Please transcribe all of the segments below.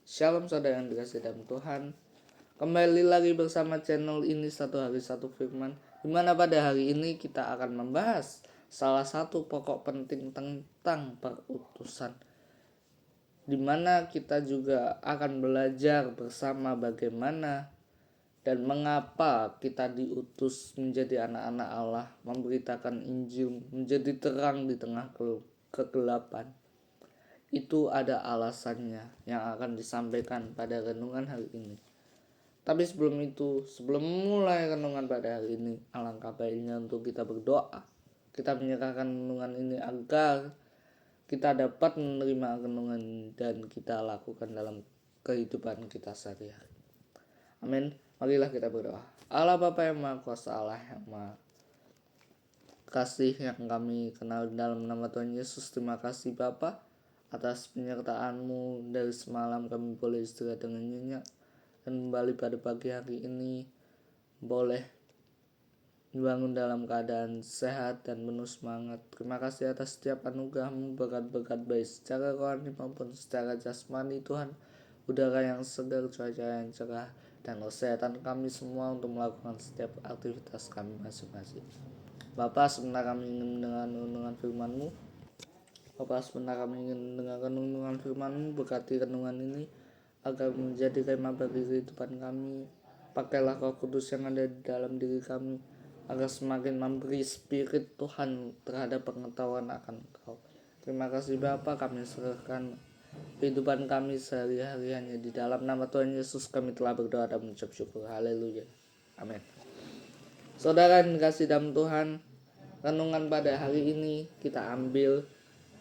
Shalom saudara yang dikasih dalam Tuhan. Kembali lagi bersama channel ini Satu Hari Satu Firman, dimana pada hari ini kita akan membahas salah satu pokok penting tentang perutusan, dimana kita juga akan belajar bersama bagaimana dan mengapa kita diutus menjadi anak-anak Allah, memberitakan Injil, menjadi terang di tengah kegelapan. Itu ada alasannya yang akan disampaikan pada renungan hari ini. Tapi sebelum mulai renungan pada hari ini, alangkah baiknya untuk kita berdoa. Kita menyerahkan renungan ini agar kita dapat menerima renungan dan kita lakukan dalam kehidupan kita sehari-hari. Amin. Marilah kita berdoa. Allah Bapa yang Maha Kuasa, Allah yang Maha Kasih yang kami kenal dalam nama Tuhan Yesus, terima kasih Bapa atas penyertaan-Mu. Dari semalam kami boleh istirahat dengan nyenyak dan kembali pada pagi hari ini boleh dibangun dalam keadaan sehat dan penuh semangat. Terima kasih atas setiap anugerah-Mu, berkat-berkat baik secara rohani maupun secara jasmani Tuhan. Udara yang segar, cuaca yang cerah, dan kesehatan kami semua untuk melakukan setiap aktivitas kami masing-masing. Bapa, sebentar kami ingin mendengar renungan firman-Mu. Bapak, sebentar kami ingin mendengarkan renungan firman-Mu. Berkati renungan ini agar menjadi kemah bagi kehidupan kami. Pakailah Roh Kudus yang ada di dalam diri kami agar semakin memberi spirit Tuhan terhadap pengetahuan akan Engkau. Terima kasih Bapa, kami serahkan kehidupan kami sehari-hari hanya di dalam nama Tuhan Yesus kami telah berdoa dan mengucap syukur. Haleluya. Amin. Saudara yang dikasih dalam Tuhan, renungan pada hari ini kita ambil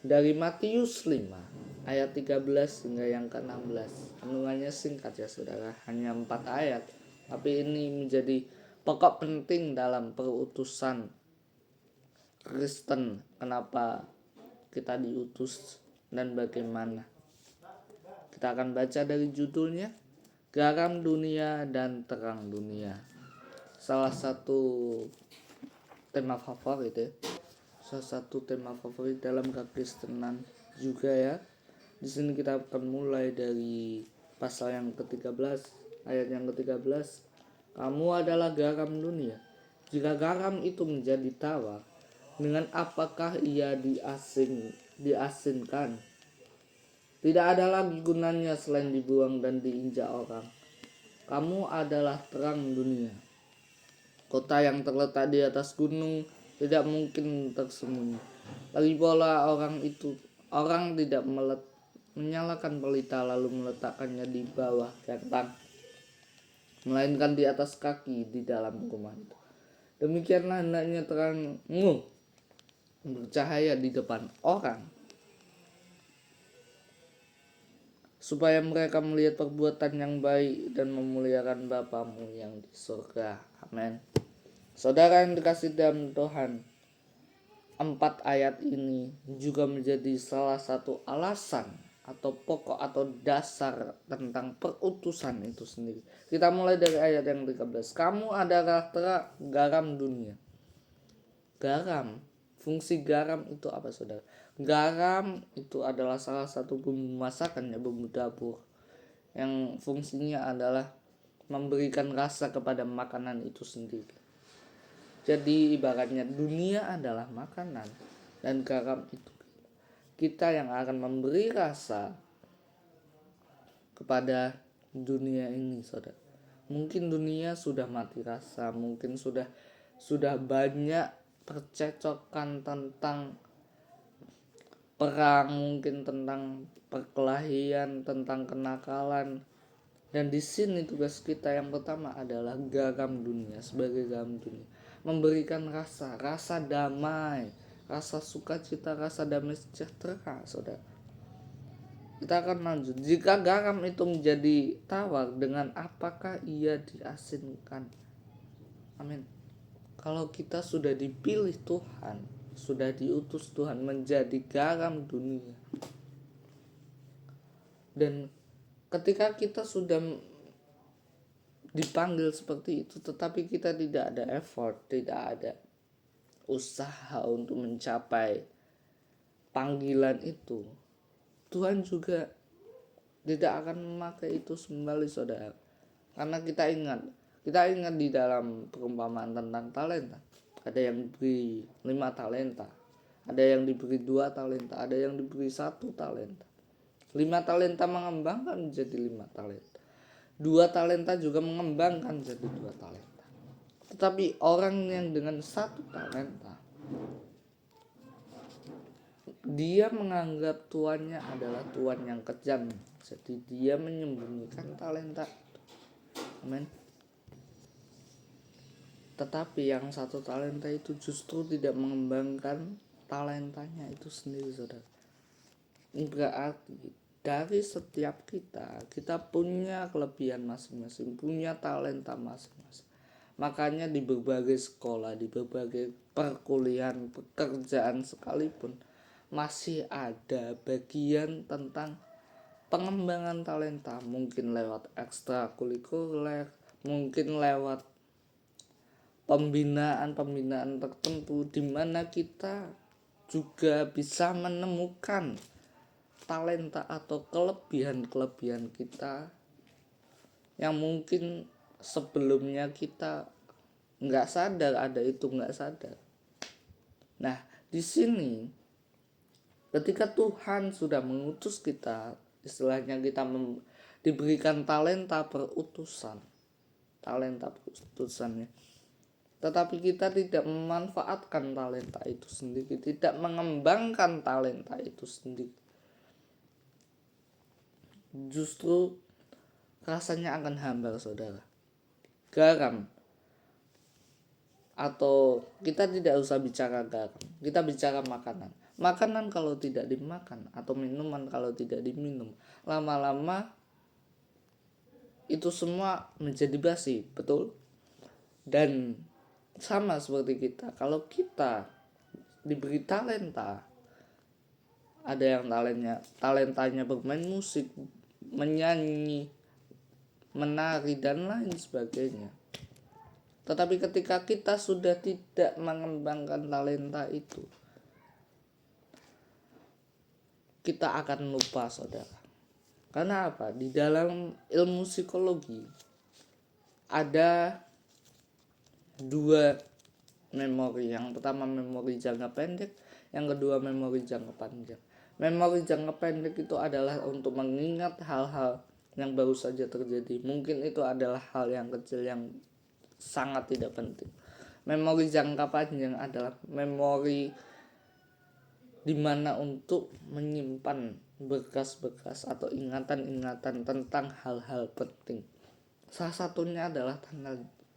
dari Matius 5 ayat 13 hingga yang ke-16. Renungannya singkat ya saudara, hanya 4 ayat. Tapi ini menjadi pokok penting dalam perutusan Kristen. Kenapa kita diutus dan bagaimana. Kita akan baca dari judulnya, Garam Dunia dan Terang Dunia. Salah satu tema favorit ya. Salah satu tema favorit dalam kekristenan juga ya. Di sini kita akan mulai dari pasal yang ke-13, ayat yang ke-13. Kamu adalah garam dunia. Jika garam itu menjadi tawar, dengan apakah ia diasinkan? Tidak ada lagi gunanya selain dibuang dan diinjak orang. Kamu adalah terang dunia. Kota yang terletak di atas gunung tidak mungkin tersembunyi. Lagi pula orang tidak menyalakan pelita lalu meletakkannya di bawah gentang, melainkan di atas kaki di dalam rumah itu. Demikianlah hendaknya terangmu bercahaya di depan orang, supaya mereka melihat perbuatan yang baik dan memuliakan Bapamu yang di surga. Amin. Saudara yang dikasih dalam Tuhan, 4 ayat ini juga menjadi salah satu alasan atau pokok atau dasar tentang perutusan itu sendiri. Kita mulai dari ayat yang 13. Kamu adalah garam dunia. Garam, fungsi garam itu apa saudara? Garam itu adalah salah satu bumbu masakan ya, bumbu dapur, yang fungsinya adalah memberikan rasa kepada makanan itu sendiri. Jadi ibaratnya dunia adalah makanan dan garam itu kita yang akan memberi rasa kepada dunia ini saudara. Mungkin dunia sudah mati rasa, mungkin sudah banyak percecokan tentang perang, mungkin tentang perkelahian, tentang kenakalan. Dan di sini tugas kita yang pertama adalah garam dunia, sebagai garam dunia, memberikan rasa damai, rasa sukacita, rasa damai sejahtera, saudara. Kita akan lanjut. Jika garam itu menjadi tawar, dengan apakah ia diasinkan? Amin. Kalau kita sudah dipilih Tuhan, sudah diutus Tuhan menjadi garam dunia, dan ketika kita sudah dipanggil seperti itu, tetapi kita tidak ada effort, tidak ada usaha untuk mencapai panggilan itu, Tuhan juga tidak akan memakai itu kembali, saudara. Karena kita ingat di dalam perumpamaan tentang talenta, ada yang diberi 5 talenta, ada yang diberi 2 talenta, ada yang diberi 1 talenta. 5 talenta mengembangkan menjadi 5 talenta, 2 talenta juga mengembangkan jadi 2 talenta. Tetapi orang yang dengan 1 talenta, dia menganggap tuannya adalah tuan yang kejam, jadi dia menyembunyikan talenta. Amin. Tetapi yang 1 talenta itu justru tidak mengembangkan talentanya itu sendiri, saudara. Ini berarti dari setiap kita punya kelebihan masing-masing, punya talenta masing-masing. Makanya di berbagai sekolah, di berbagai perkuliahan, pekerjaan sekalipun, masih ada bagian tentang pengembangan talenta, mungkin lewat ekstrakurikuler, mungkin lewat pembinaan tertentu, di mana kita juga bisa menemukan talenta atau kelebihan kita yang mungkin sebelumnya kita nggak sadar ada itu, nggak sadar. Nah, di sini ketika Tuhan sudah mengutus kita, istilahnya kita diberikan talenta perutusannya, tetapi kita tidak memanfaatkan talenta itu sendiri, tidak mengembangkan talenta itu sendiri, justru rasanya akan hambar, saudara. Garam, atau kita tidak usah bicara garam, kita bicara makanan kalau tidak dimakan, atau minuman kalau tidak diminum, lama-lama itu semua menjadi basi, betul? Dan sama seperti kita, kalau kita diberi talenta, ada yang talentanya bermain musik, menyanyi, menari, dan lain sebagainya, tetapi ketika kita sudah tidak mengembangkan talenta itu, kita akan lupa, saudara. Karena apa? Di dalam ilmu psikologi ada 2 memori. Yang pertama memori jangka pendek, yang kedua memori jangka panjang. Memori jangka pendek itu adalah untuk mengingat hal-hal yang baru saja terjadi. Mungkin itu adalah hal yang kecil yang sangat tidak penting. Memori jangka panjang adalah memori dimana untuk menyimpan bekas-bekas atau ingatan-ingatan tentang hal-hal penting. Salah satunya adalah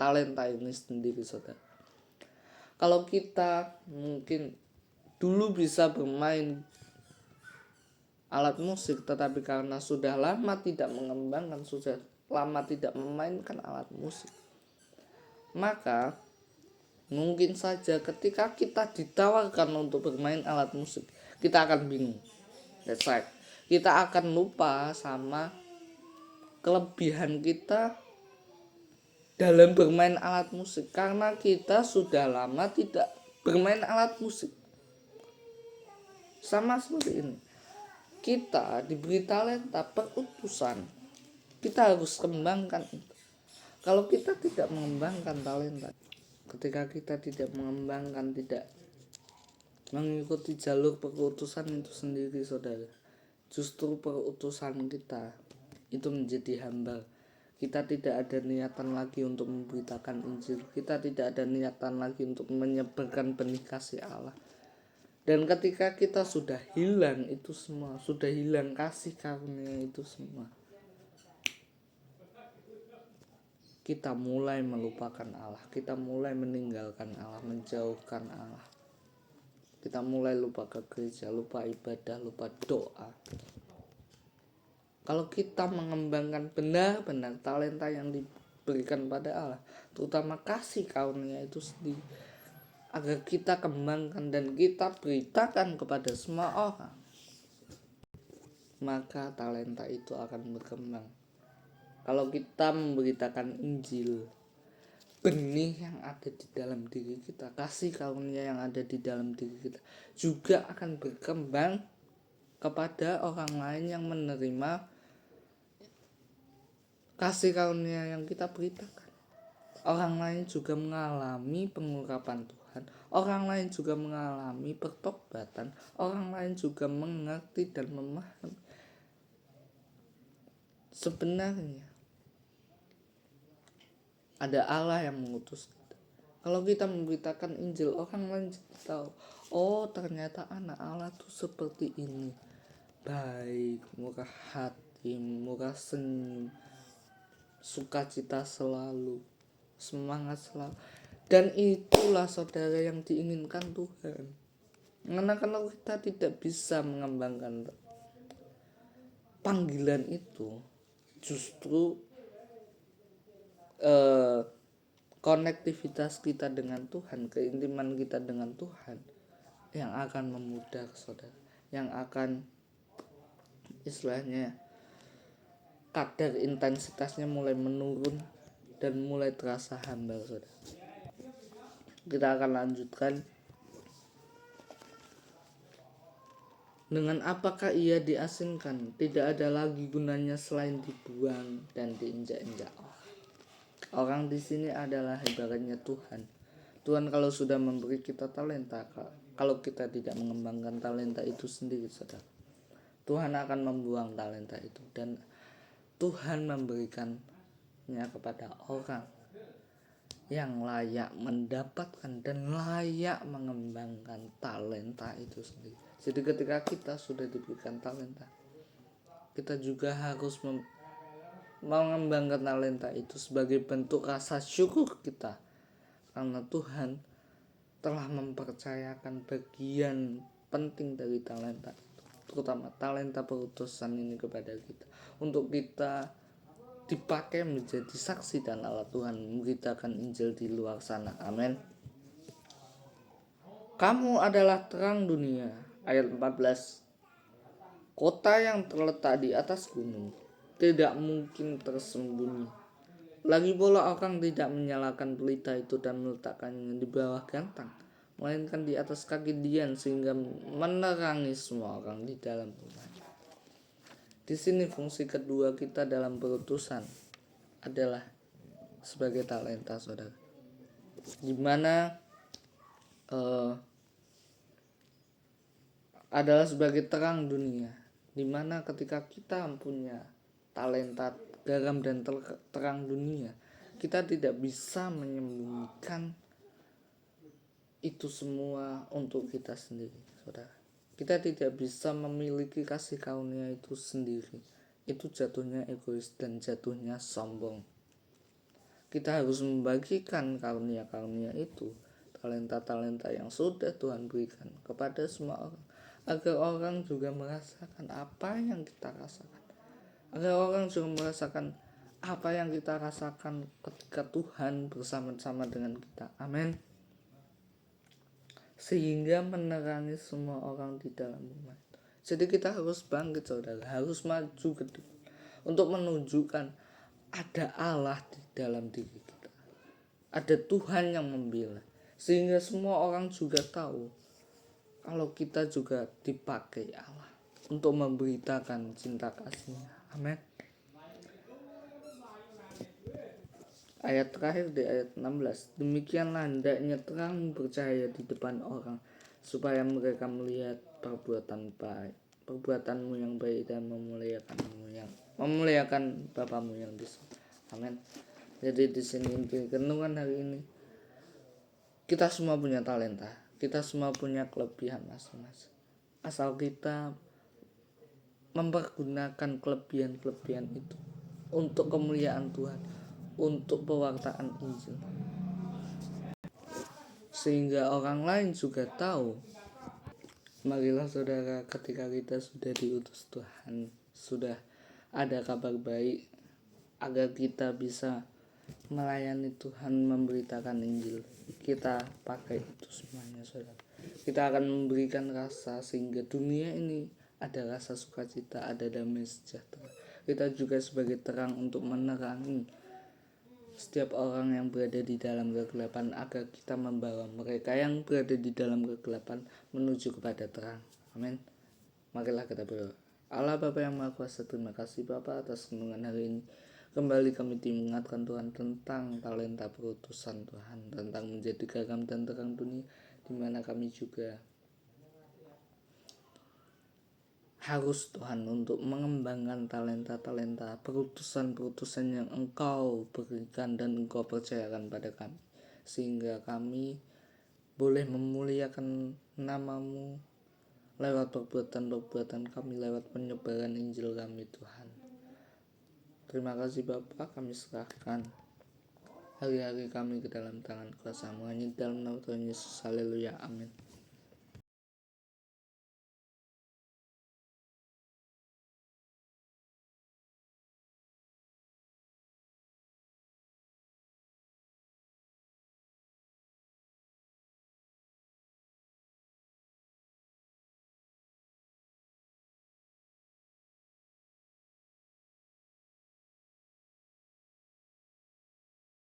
talenta ini sendiri, saudara. Kalau kita mungkin dulu bisa bermain alat musik, tetapi karena sudah lama tidak mengembangkan, sudah lama tidak memainkan alat musik, maka mungkin saja ketika kita ditawarkan untuk bermain alat musik, kita akan bingung. That's right. Kita akan lupa sama kelebihan kita dalam bermain alat musik, karena kita sudah lama tidak bermain alat musik. Sama seperti ini, kita diberi talenta perutusan, kita harus kembangkan itu. Kalau kita tidak mengembangkan talenta, ketika kita tidak mengembangkan, tidak mengikuti jalur perutusan itu sendiri, saudara, justru perutusan kita itu menjadi hambar. Kita tidak ada niatan lagi untuk memberitakan Injil, kita tidak ada niatan lagi untuk menyebarkan benih kasih Allah. Dan ketika kita sudah hilang itu semua, sudah hilang kasih karunia itu semua, kita mulai melupakan Allah, kita mulai meninggalkan Allah, menjauhkan Allah. Kita mulai lupa ke gereja, lupa ibadah, lupa doa. Kalau kita mengembangkan benar-benar talenta yang diberikan pada Allah, terutama kasih karunia itu sendiri, agar kita kembangkan dan kita beritakan kepada semua orang, maka talenta itu akan berkembang. Kalau kita memberitakan Injil, benih yang ada di dalam diri kita, kasih karunia yang ada di dalam diri kita juga akan berkembang kepada orang lain yang menerima kasih karunia yang kita beritakan, orang lain juga mengalami pengurapan Tuhan, orang lain juga mengalami pertobatan, orang lain juga mengerti dan memahami sebenarnya ada Allah yang mengutus kita. Kalau kita memberitakan Injil, orang lain tahu, oh ternyata anak Allah tuh seperti ini, baik, murah hati, murah senyum, sukacita selalu, semangat selalu. Dan itulah saudara yang diinginkan Tuhan. Karena kalau kita tidak bisa mengembangkan panggilan itu, justru konektivitas kita dengan Tuhan, keintiman kita dengan Tuhan yang akan memudah saudara, yang akan istilahnya kadar intensitasnya mulai menurun dan mulai terasa hambar saudara. Kita akan lanjutkan dengan apakah ia diasingkan, tidak ada lagi gunanya selain dibuang dan diinjak-injak orang. Orang di sini adalah ibaratnya Tuhan. Tuhan kalau sudah memberi kita talenta, kalau kita tidak mengembangkan talenta itu sendiri saudara, Tuhan akan membuang talenta itu, dan Tuhan memberikannya kepada orang yang layak mendapatkan dan layak mengembangkan talenta itu sendiri. Jadi ketika kita sudah diberikan talenta, kita juga harus mengembangkan talenta itu sebagai bentuk rasa syukur kita, karena Tuhan telah mempercayakan bagian penting dari talenta itu, terutama talenta perutusan ini kepada kita, untuk kita dipakai menjadi saksi dan alat Tuhan memberitakan Injil di luar sana. Amin. Kamu adalah terang dunia. Ayat 14. Kota yang terletak di atas gunung tidak mungkin tersembunyi. Lagi pula orang tidak menyalakan pelita itu dan meletakkannya di bawah gantang, melainkan di atas kaki dian sehingga menerangi semua orang di dalam rumah. Di sini fungsi kedua kita dalam perutusan adalah sebagai talenta saudara, dimana adalah sebagai terang dunia, dimana ketika kita punya talenta garam dan terang dunia, kita tidak bisa menyembunyikan itu semua untuk kita sendiri saudara. Kita tidak bisa memiliki kasih karunia itu sendiri, itu jatuhnya egois dan jatuhnya sombong. Kita harus membagikan karunia-karunia itu, talenta-talenta yang sudah Tuhan berikan kepada semua orang, agar orang juga merasakan apa yang kita rasakan, agar orang juga merasakan apa yang kita rasakan ketika Tuhan bersama-sama dengan kita. Amin. Sehingga menerangi semua orang di dalam rumah. Jadi kita harus bangkit saudara, harus maju ke depan untuk menunjukkan ada Allah di dalam diri kita, ada Tuhan yang membela, sehingga semua orang juga tahu kalau kita juga dipakai Allah untuk memberitakan cinta kasih-Nya. Amin. Ayat terakhir di ayat 16. Demikianlah hendaknya terang bercahaya di depan orang, supaya mereka melihat perbuatanmu yang baik dan memuliakan Bapamu yang di surga. Amin. Jadi di sini inti renungan hari ini, kita semua punya talenta, kita semua punya kelebihan masing-masing. Asal kita mempergunakan kelebihan-kelebihan itu untuk kemuliaan Tuhan, untuk pewartaan Injil, sehingga orang lain juga tahu. Marilah saudara, ketika kita sudah diutus Tuhan, sudah ada kabar baik, agar kita bisa melayani Tuhan, memberitakan Injil, kita pakai itu semuanya saudara. Kita akan memberikan rasa sehingga dunia ini ada rasa sukacita, ada damai sejahtera. Kita juga sebagai terang untuk menerangi setiap orang yang berada di dalam kegelapan, agar kita membawa mereka yang berada di dalam kegelapan menuju kepada terang. Amin. Marilah kita berdoa. Allah Bapa yang Maha Kuasa, terima kasih Bapa atas renungan hari ini. Kembali kami diingatkan Tuhan tentang talenta perutusan Tuhan, tentang menjadi garam dan terang dunia, di mana kami juga harus Tuhan untuk mengembangkan talenta-talenta perutusan-perutusan yang Engkau berikan dan Engkau percayakan pada kami, sehingga kami boleh memuliakan nama-Mu lewat perbuatan-perbuatan kami, lewat penyebaran Injil kami Tuhan. Terima kasih Bapa, kami serahkan hari-hari kami ke dalam tangan kuasa-Mu, hanya dalam nama Tuhan Yesus. Haleluya, amin.